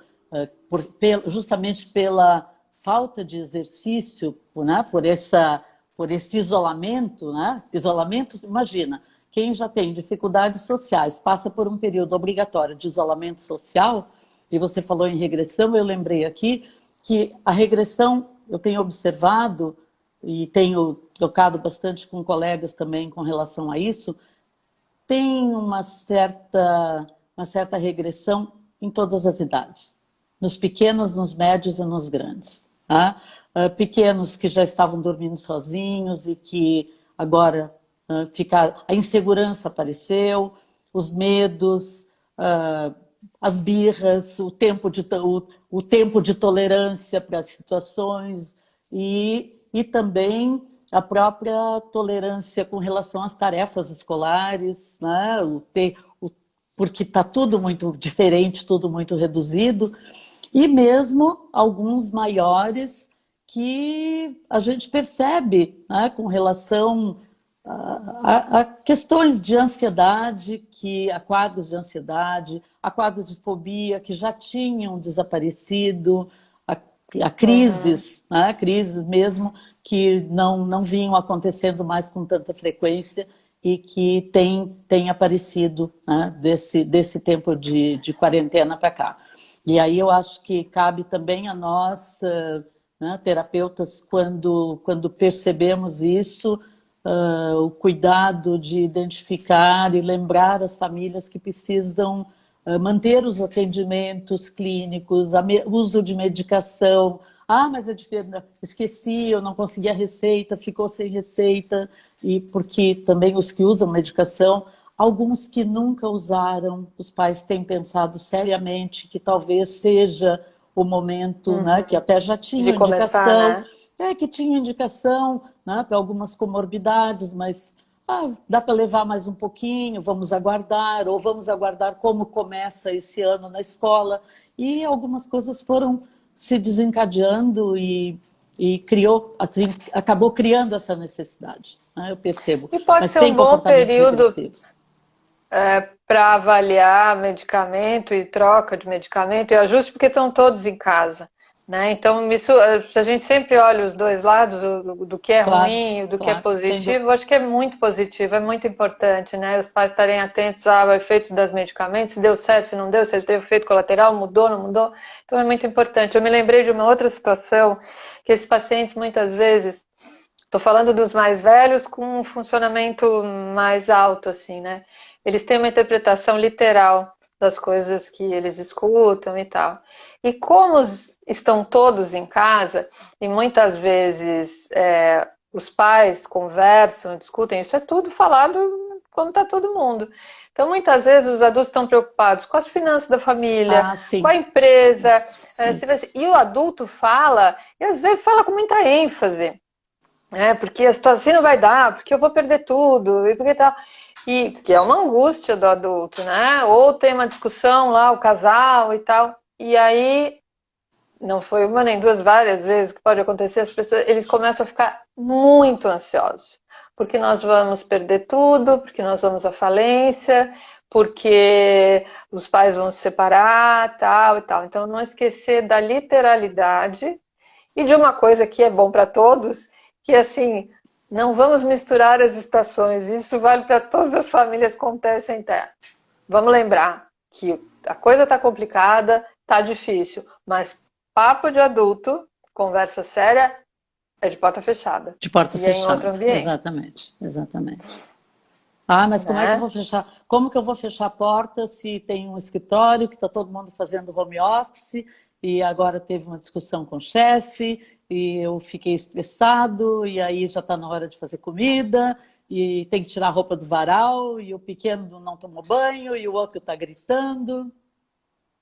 justamente pela falta de exercício, né, por esse isolamento, né? Isolamento, imagina, quem já tem dificuldades sociais passa por um período obrigatório de isolamento social, e você falou em regressão, eu lembrei aqui que a regressão, eu tenho observado e tenho trocado bastante com colegas também com relação a isso, tem uma certa regressão em todas as idades, nos pequenos, nos médios e nos grandes. Tá? Pequenos que já estavam dormindo sozinhos e que agora a insegurança apareceu, os medos, as birras, o tempo de tolerância para as situações e também a própria tolerância com relação às tarefas escolares, né? Porque está tudo muito diferente, tudo muito reduzido, e mesmo alguns maiores que a gente percebe, né, com relação a questões de ansiedade, a quadros de ansiedade, a quadros de fobia que já tinham desaparecido, a crises, né, crises mesmo que não vinham acontecendo mais com tanta frequência e que tem aparecido, né, desse tempo de quarentena para cá. E aí eu acho que cabe também a nós, né, terapeutas, quando percebemos isso, o cuidado de identificar e lembrar as famílias que precisam manter os atendimentos clínicos, uso de medicação. Mas esqueci, eu não consegui a receita, ficou sem receita. E porque também os que usam medicação, alguns que nunca usaram, os pais têm pensado seriamente que talvez seja o momento, né, que até já tinha indicação, né? Que tinha indicação, né, para algumas comorbidades, mas dá para levar mais um pouquinho, vamos aguardar, ou vamos aguardar como começa esse ano na escola. E algumas coisas foram se desencadeando e acabou criando essa necessidade, né, eu percebo. E pode mas ser um bom período para avaliar medicamento e troca de medicamento e ajuste, porque estão todos em casa, né? Então, a gente sempre olha os dois lados, do que é ruim, do que é positivo. Acho que é muito positivo, é muito importante, né? Os pais estarem atentos ao efeito dos medicamentos, se deu certo, se não deu, se teve efeito colateral, mudou, não mudou. Então, é muito importante. Eu me lembrei de uma outra situação, que esses pacientes, muitas vezes, estou falando dos mais velhos com um funcionamento mais alto, assim, né? Eles têm uma interpretação literal das coisas que eles escutam e tal. E como estão todos em casa, e muitas vezes os pais conversam, discutem, isso é tudo falado quando está todo mundo. Então, muitas vezes os adultos estão preocupados com as finanças da família, com a empresa, e o adulto fala, e às vezes fala com muita ênfase, porque a situação assim não vai dar, porque eu vou perder tudo, e porque tal. E que é uma angústia do adulto, né? Ou tem uma discussão lá, o casal e tal, e aí, não foi uma nem duas, várias vezes que pode acontecer, eles começam a ficar muito ansiosos, porque nós vamos perder tudo, porque nós vamos à falência, porque os pais vão se separar, tal e tal. Então, não esquecer da literalidade e de uma coisa que é bom para todos, que assim, não vamos misturar as estações. Isso vale para todas as famílias com Terra sem Terra. Vamos lembrar que a coisa está complicada, está difícil, mas papo de adulto, conversa séria, é de porta fechada. De porta fechada, em outro ambiente. Exatamente. Mas como é que eu vou fechar? Como que eu vou fechar a porta se tem um escritório que está todo mundo fazendo home office e agora teve uma discussão com o chefe e eu fiquei estressado e aí já está na hora de fazer comida e tem que tirar a roupa do varal e o pequeno não tomou banho e o outro está gritando.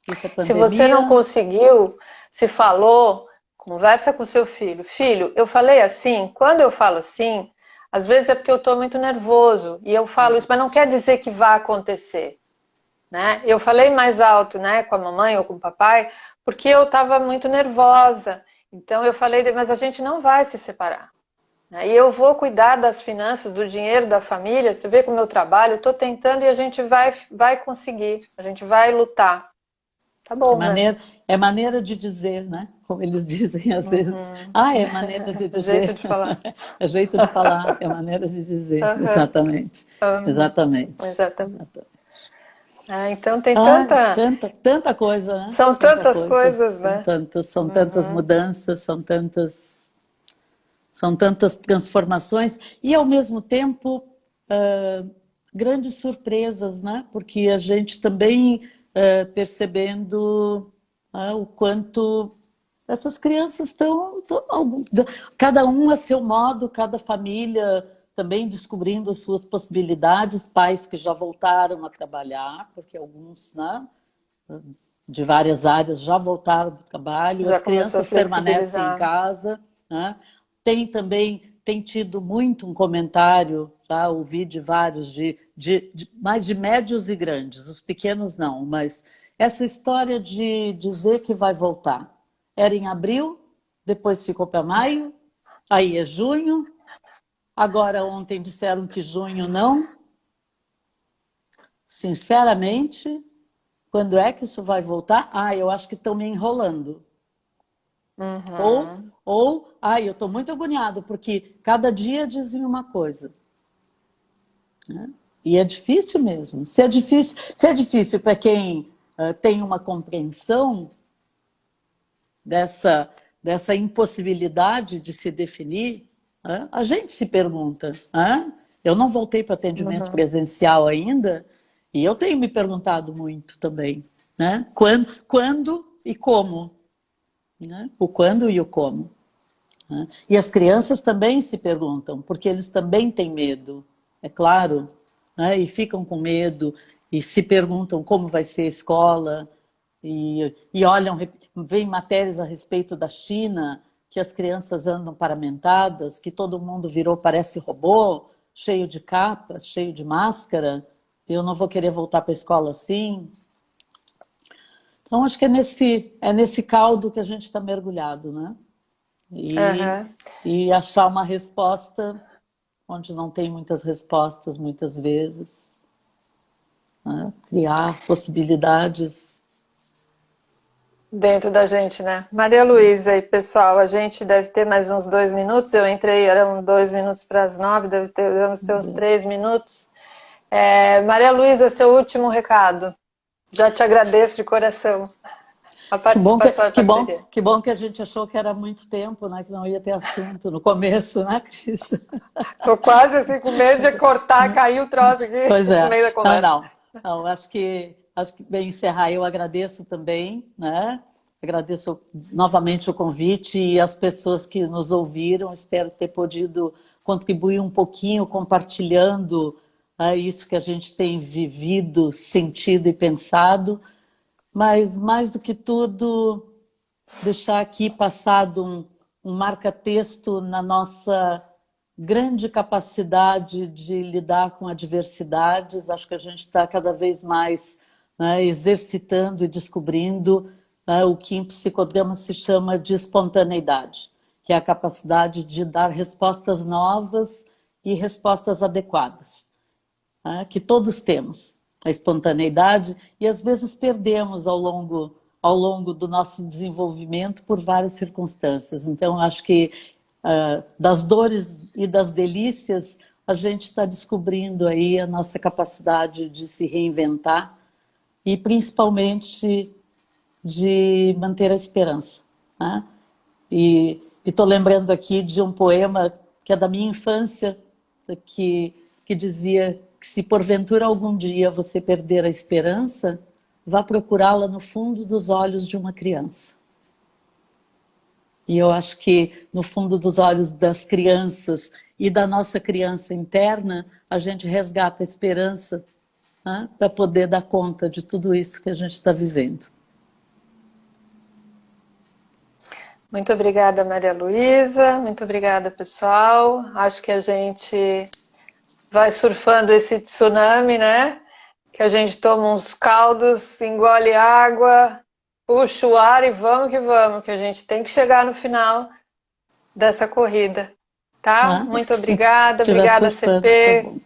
Isso é pandemia. Se você não conseguiu, se falou, conversa com seu filho. Filho, eu falei assim, quando eu falo assim, às vezes é porque eu estou muito nervoso e eu falo isso, mas não quer dizer que vai acontecer. Né? Eu falei mais alto, né, com a mamãe ou com o papai, porque eu estava muito nervosa. Então eu falei, mas a gente não vai se separar. Aí eu vou cuidar das finanças, do dinheiro da família, você vê com o meu trabalho, eu estou tentando e a gente vai conseguir, a gente vai lutar. Tá bom, né? É maneira de dizer, né? Como eles dizem às vezes. Uhum. Ah, é maneira de Jeito dizer. de falar. É jeito de falar, é maneira de dizer. Uhum. Exatamente. Uhum. Exatamente. Exatamente. Ah, então tem Ah, tanta. tanta coisa, né? São Tanta tantas coisa. coisas, né? São tantas Uhum. mudanças, são tantas transformações e, ao mesmo tempo, grandes surpresas, né? Porque a gente também percebendo o quanto essas crianças cada um a seu modo, cada família também descobrindo as suas possibilidades, pais que já voltaram a trabalhar, porque alguns, né, de várias áreas já voltaram para o trabalho, Já as começou a crianças permanecem em flexibilizar. casa, né? Tem tido muito um comentário, já ouvi de vários, mais de médios e grandes, os pequenos não, mas essa história de dizer que vai voltar. Era em abril, depois ficou para maio, aí é junho, agora ontem disseram que junho não. Sinceramente, quando é que isso vai voltar? Ah, eu acho que estão me enrolando. Uhum. Eu estou muito agoniado, porque cada dia dizem uma coisa. Né? E é difícil mesmo. Se é difícil para quem tem uma compreensão dessa impossibilidade de se definir, a gente se pergunta. Eu não voltei para atendimento Uhum. presencial ainda, e eu tenho me perguntado muito também. Né? Quando e como? Né? O quando e o como. Né? E as crianças também se perguntam, porque eles também têm medo, é claro, né? E ficam com medo e se perguntam como vai ser a escola e olham, veem matérias a respeito da China, que as crianças andam paramentadas, que todo mundo virou, parece robô, cheio de capa, cheio de máscara, eu não vou querer voltar para a escola assim. Então, acho que é nesse caldo que a gente está mergulhado, né? E, Uhum. e achar uma resposta onde não tem muitas respostas, muitas vezes. Né? Criar possibilidades. Dentro da gente, né? Maria Luísa e pessoal, a gente deve ter mais uns 2 minutos. Eu entrei, eram 2 minutos para as 9, devemos ter uns 3 minutos. Maria Luísa, seu último recado. Já te agradeço de coração a Que bom que, participação e a que bom, parceria. que bom que a gente achou que era muito tempo, né? Que não ia ter assunto no começo, né, Cris? Tô quase assim com medo de cortar, cair o troço aqui Pois no é. meio da Não, conversa. não. Não, acho que bem encerrar. Eu agradeço também, né? Agradeço novamente o convite e as pessoas que nos ouviram. Espero ter podido contribuir um pouquinho, compartilhando isso que a gente tem vivido, sentido e pensado. Mas, mais do que tudo, deixar aqui passado um marca-texto na nossa grande capacidade de lidar com adversidades. Acho que a gente está cada vez mais, né, exercitando e descobrindo, né, o que em psicodrama se chama de espontaneidade, que é a capacidade de dar respostas novas e respostas adequadas, né, que todos temos, a espontaneidade, e às vezes perdemos ao longo do nosso desenvolvimento por várias circunstâncias. Então, acho que das dores e das delícias, a gente está descobrindo aí a nossa capacidade de se reinventar e principalmente de manter a esperança. Né? E estou lembrando aqui de um poema que é da minha infância, que dizia que se porventura algum dia você perder a esperança, vá procurá-la no fundo dos olhos de uma criança. E eu acho que no fundo dos olhos das crianças e da nossa criança interna, a gente resgata a esperança, né, para poder dar conta de tudo isso que a gente está vivendo. Muito obrigada, Maria Luísa. Muito obrigada, pessoal. Acho que a gente vai surfando esse tsunami, né? Que a gente toma uns caldos, engole água, puxa o ar e vamos, que a gente tem que chegar no final dessa corrida. tá? né? Muito obrigada, Estiver obrigada, surfando, CP. tá bom.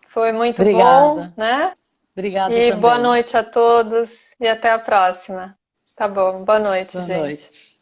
Foi muito bom, Obrigada. né? Obrigada E boa também. noite a todos e até a próxima. Tá bom, boa noite, Boa gente. noite.